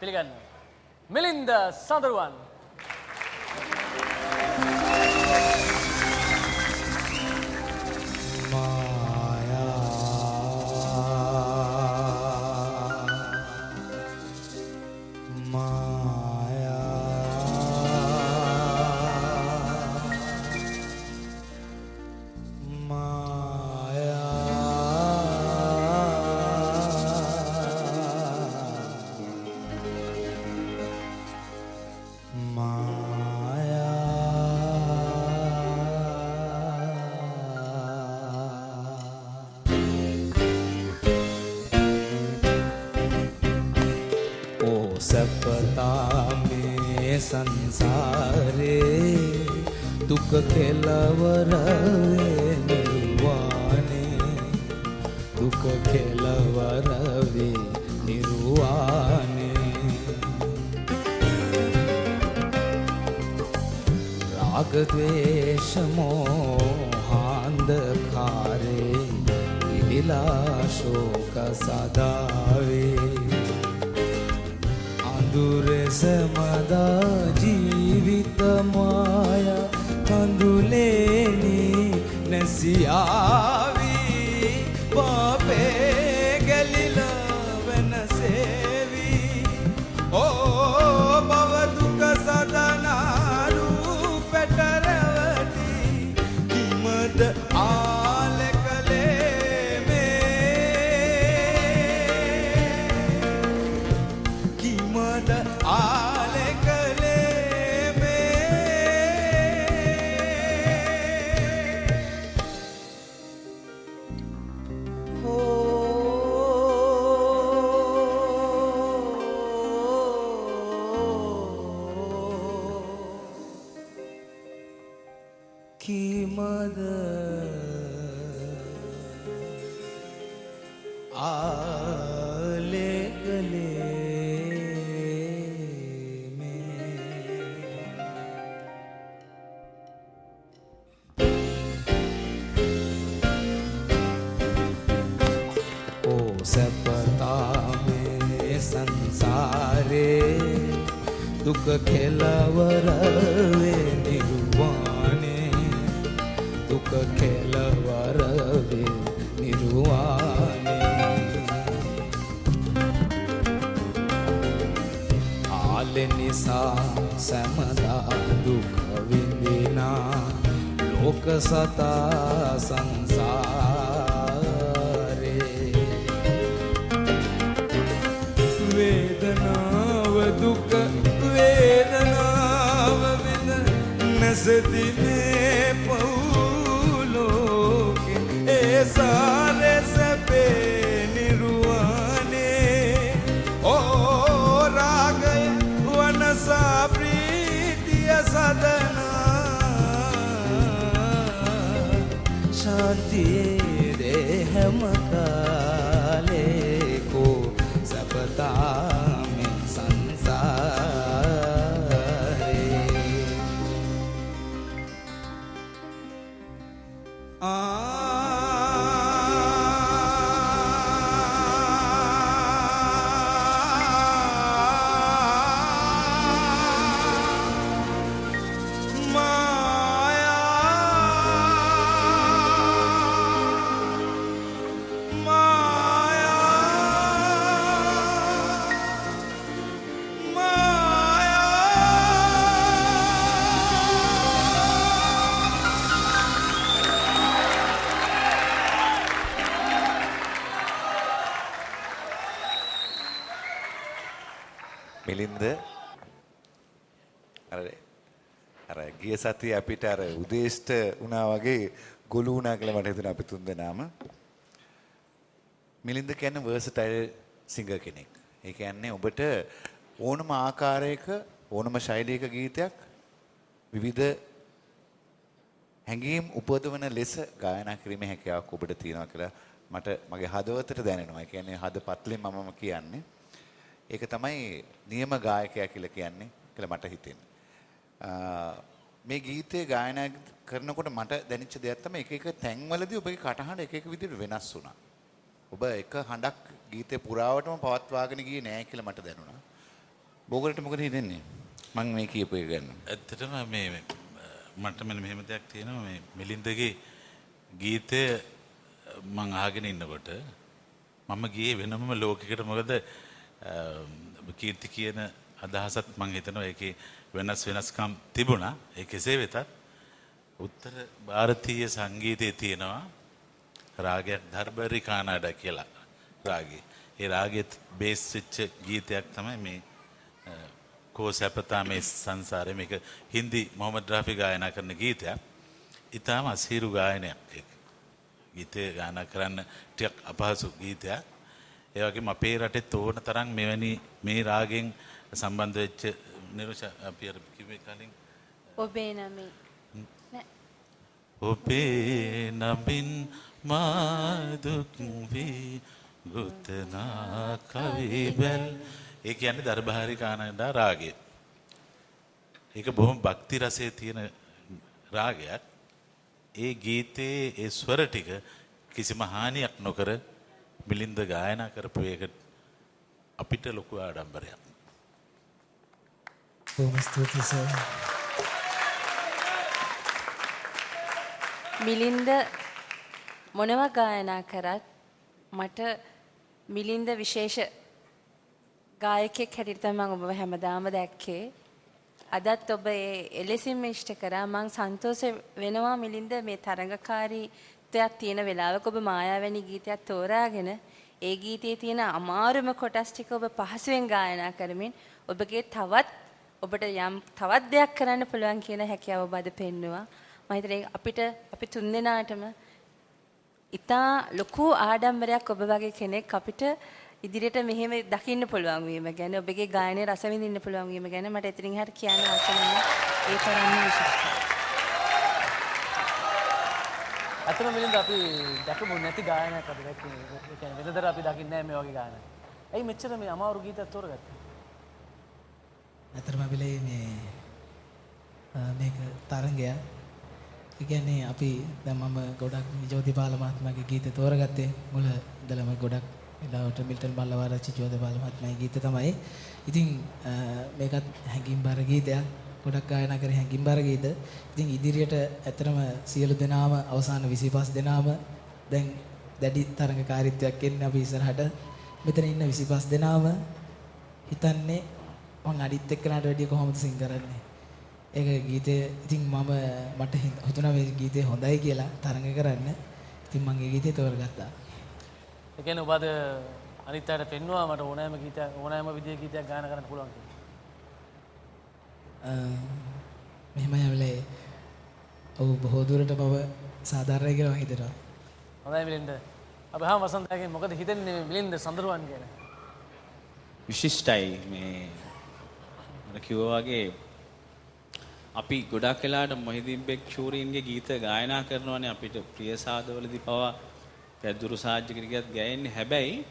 පිළිගන්න. මිලින්ද සඳරුවන්. संसारे दुख खेलवर निर्वाणे दुख खेलवर निर्वाणे राग द्वेष मोहांधकारे लीला शोक सदावे दुरसमदा जीवित माया कंदुलेनी नसियावी पापे गलिला वनसेवी ओ भव दुख सदना रूपटरवती किमद आलकले दुख खेलवर निर्वाणे दुख खेलवर निर्वाणे आल निसा समदा दुख विंदिना लोक सता संसारे वेदनाव दुख वेदनाव विन नसदी में पौलो के सारे सबे निर्वाणे ओ राग वनसा प्रीतिय सदना शांति देह मकाले को सबता මිලින්ද අර ගිය සතියේ අපිට අර උදේෂ්ට වුණා වගේ ගොළු වුණා කියලා මට හිතුණා අපි තුන් දෙනාම. මිලින්ද කියන්නේ versatile singer කෙනෙක්. ඒ කියන්නේ ඔබට ඕනම ආකාරයක ඕනම ශෛලියක ගීතයක් විවිධ හැඟීම් උපදවන ලෙස ගායනා කිරීමේ හැකියාවක් ඔබට තියෙනවා කියලා මට මගේ හදවතට දැනෙනවා. ඒ කියන්නේ හදපත්ලෙන් මමම කියන්නේ. ඒක තමයි නියම ගායකයා කියලා කියන්නේ කියලා මට හිතෙන්නේ. මේ ගීතේ ගායනා කරනකොට මට දැනෙච්ච දෙයක් තමයි එක එක තැන්වලදී ඔබගේ කටහඬ එක එක විදිහට වෙනස් වුණා. ඔබ එක හඬක් ගීතේ පුරාවටම පවත්වාගෙන ගියේ නෑ කියලා මට දැනුණා. බෝගලට මොකද හිතෙන්නේ? මම මේ කියපු එක ගන්න. ඇත්තටම මේ මට මෙහෙම දෙයක් තියෙනවා මේ මිලින්දගේ ගීතය මං අහගෙන ඉන්නකොට මම ගියේ වෙනම ලෝකයකට. මොකද කීර්ති කියන අදහසත් මං හිතනවා ඒකේ වෙනස්කම් තිබුණා. ඒ කෙසේ වෙතත් උත්තර ಭಾರತೀಯ සංගීතයේ තියෙනවා රාගයක් ධර්බරි කානාඩා කියලා රාගය. ඒ රාගයේ බේස් වෙච්ච ගීතයක් තමයි මේ කෝ සැපතා මේ සංසාරේ. මේක හින්දි මොහමඩ් රාෆි ගායනා කරන ගීතයක්. ඊටාම අසීරු ගායනයක් ඒක. ගීතය ගායනා කරන්න ටිකක් අපහසු ගීතයක්. ඒ වගේම අපේ රටේ තෝරන තරම් මෙවැනි මේ රාගෙන් සම්බන්ධ වෙච්ච නිරුෂ අපි අර කිව්වේ කලින් ඔබේ නමේ නෑ ඔබේ නමින් මාදුක් වී ගුතනා කවිබල්. ඒ කියන්නේ දර්භාරි කානඩා රාගය. ඒක බොහොම භක්ති රසයේ තියෙන රාගයක්. ඒ ගීතයේ ඒ ස්වර ටික කිසිම හානියක් නොකර මිලින්ද ගායනා කරපු එක අපිට ලොකු ආඩම්බරයක්. බොහොම ස්තුතියි සර්. මිලින්ද මොනවා ගායනා කරත් මට මිලින්ද විශේෂ ගායකයෙක් හැටියට තමයි මම ඔබ හැමදාම දැක්කේ. අදත් ඔබ එලෙසින්ම ඉෂ්ට කරා. මං සන්තෝෂ වෙනවා මිලින්ද මේ තරඟකාරීත්වයක් තියෙන වෙලාවක ඔබ මායාවැනි ගීතයක් තෝරාගෙන ඒ ගීතයේ තියෙන අමාරුම කොටස් ටික ඔබ පහසුවෙන් ගායනා කරමින් ඔබගේ ඔබට යම් තවත් දෙයක් කරන්න පුළුවන් කියන හැකියාව ඔබ අද පෙන්නුවා. මම හිතන්නේ අපි තුන්දෙනාටම ඉතා ලොකු ආඩම්බරයක් ඔබ වගේ කෙනෙක් අපිට ඉදිරියට මෙහෙම දකින්න පුළුවන් වීම ගැන ඔබගේ ගායනයේ රස විඳින්න පුළුවන් වීම ගැන මට එතනින් හරියට කියන්න අවශ්‍ය නැහැ. ඒ තරම්ම විශේෂයි. අතන මිලින්ද අපි දැකමු නැති ගායනයක් අපි දැක්කේ. ඒ කියන්නේ වෙනදට අපි දකින්නේ නැහැ මේ වගේ ගායනයක්. ඇයි මෙච්චර මේ අමාරු ගීතයක් තෝරගත්තේ? අතරම අපිලේ මේක තරංගය. ඒ කියන්නේ අපි දැන් මම ගොඩක් ජෝතිපාල මහත්මයාගේ ගීත තෝරගත්තේ මුල ඉඳලම ගොඩක් වෙලාවට මිල්ටන් බල්ලවාරච්චි ජෝතිපාල මහත්මයාගේ ගීත තමයි. ඉතින් මේකත් හැඟීම්බර ගීතයක්. ගොඩක් ගායනා කරේ හැඟීම්බර ගීත. ඉතින් ඉදිරියට ඇත්තටම සියලු දෙනාම අවසාන 25 දෙනාම දැන් දැඩි තරඟකාරීත්වයක් එන්නේ අපි ඉස්සරහට. මෙතන ඉන්න 25 දෙනාම හිතන්නේ මං අඩිත් එක්කනට වැඩිය කොහොමද සිං කරන්නේ. ඒක ගීතේ ඉතින් මට හිතුණා මේ ගීතේ හොඳයි කියලා තරඟ කරන්න. ඉතින් මං ඒ ගීතේ තෝරගත්තා. ඒ කියන්නේ ඔබ අද අනිත් අයට පෙන්නවා මට ඕනෑම ගීතයක් ඕනෑම විදිහේ ගීතයක් ගායනා කරන්න පුළුවන් කියලා. මෙහෙමයි අපලේ ඔව් බොහෝ දුරට බව සාධාරණයි කියලා මම හිතනවා. හොඳයි මිලින්ද. අපි හාම වසන්තයාගෙන් මොකද හිතන්නේ මිලින්ද සඳරුවන් ගැන? විශිෂ්ටයි මේ මම කිව්වා වගේ අපි ගොඩක් වෙලාවට මොහිදින් බෙක් චූරීන්ගේ ගීත ගායනා කරනවානේ අපිට ප්‍රිය සාදවලදී පවා පැදුරු සාජ්ජිකරියත් ගෑන්නේ. හැබැයි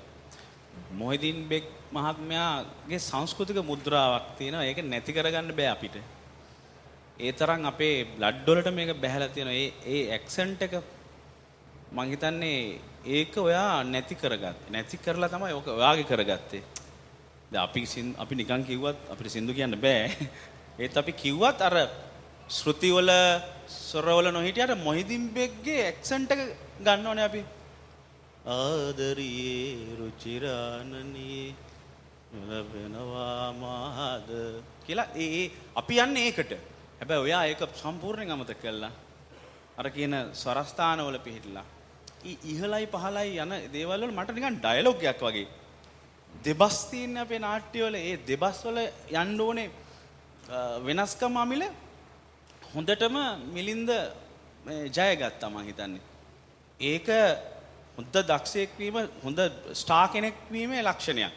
මොහිදින් බෙක් මහත්මයාගේ සංස්කෘතික මුද්‍රාවක් තියෙනවා. ඒක නැති කරගන්න බෑ අපිට. ඒ තරම් අපේ බ්ලඩ් වලට මේක බැහැලා තියෙනවා. ඒ ඇක්සන්ට් එක මං හිතන්නේ ඒක ඔයා නැති කරලා තමයි ඔක ඔයාගේ කරගත්තේ. දැන් අපි නිකන් කිව්වත් අපිට සින්දු කියන්න බෑ. ඒත් අපි කිව්වත් අර ශ්‍රුති වල ස්වර වල නොහිටියට මොහිදින් බෙක්ගේ ඇක්සන්ට් එක ගන්නවනේ අපි. ආදරියේ රුචිරානනී ලැබෙනවා මාද කියලා අපි යන්නේ ඒකට. හැබැයි ඔයා ඒක සම්පූර්ණයෙන් අමතක කළා. අර කියන ස්වරස්ථාන වල පිහිටලා ඉහළයි පහළයි යන දේවල් වල මට නිකන් ඩයලොග් එකක් වගේ දෙබස් තියෙන අපේ නාට්‍ය වල ඒ දෙබස් වල යන්න ඕනේ වෙනස්කම් අමිල හොඳටම මිලින්ද ජය ගත්තා මං හිතන්නේ. ඒක හොඳ දක්ෂයෙක් වීම හොඳ ස්ටාර් කෙනෙක් වීමේ ලක්ෂණයක්.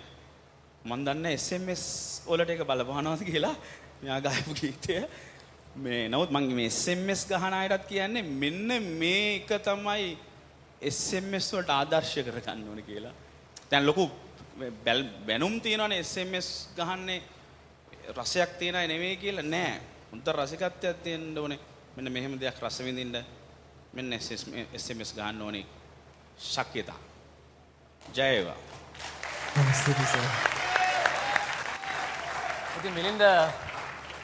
මම දන්නේ SMS වලට ඒක බලපහනවාද කියලා මෙයා ගායපු ගීතය. මේ නමුත් මම මේ SMS ගහන අයටත් කියන්නේ මෙන්න මේක තමයි SMS වලට ආදර්ශ කරගන්න ඕනේ කියලා. දැන් ලොකු බැනුම් තියෙනවානේ SMS ගහන්නේ රසයක් තියන අය නෙවෙයි කියලා නෑ. හොඳ රසිකත්වයක් තියෙන්න ඕනේ. මෙන්න මෙහෙම දෙයක් රස විඳින්න මෙන්න SMS ගන්න ඕනේ. ශක්‍යතා. ජය වේවා. ඉතින් මිලින්ද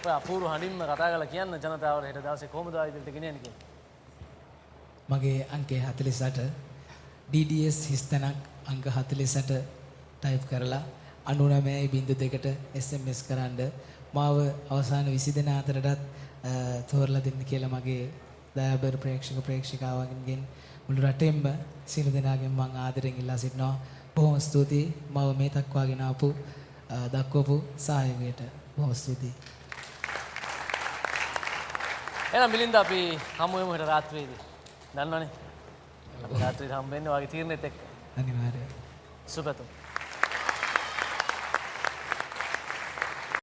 ඔය අපූර්ව හඬින්ම කතා කරලා කියන්න ජනතාවට හෙට දවසේ කොහොමද ඉදිරියට ගෙනියන්නේ කියලා. මගේ අංකය 48 DDS හිස්තැනක් අංක 48 ටයිප් කරලා 99.2ට SMS කරන්න මාව අවසාන 20 දෙනා අතරටත් තෝරලා දෙන්න කියලා මගේ දයාබර ප්‍රේක්ෂිකාවන්ගෙන් මුළු රටෙන්ම සියලු දෙනාගෙන් මම ආදරෙන් ඉල්ලා සිටිනවා. බොහොම ස්තුතියි මාව මේ තක්වාගෙන ආපු දක්වපු සහයෝගයට බොහොම ස්තුතියි. එහෙනම් මිලින්ද අපි හමු වෙමු හෙට රාත්‍රියේදී. දන්නවනේ. අපි රාත්‍රියේ හම්බ වෙන්නේ ඔයාගේ තීරණෙත් එක්ක. අනිවාර්යයෙන්. සුබතෝ.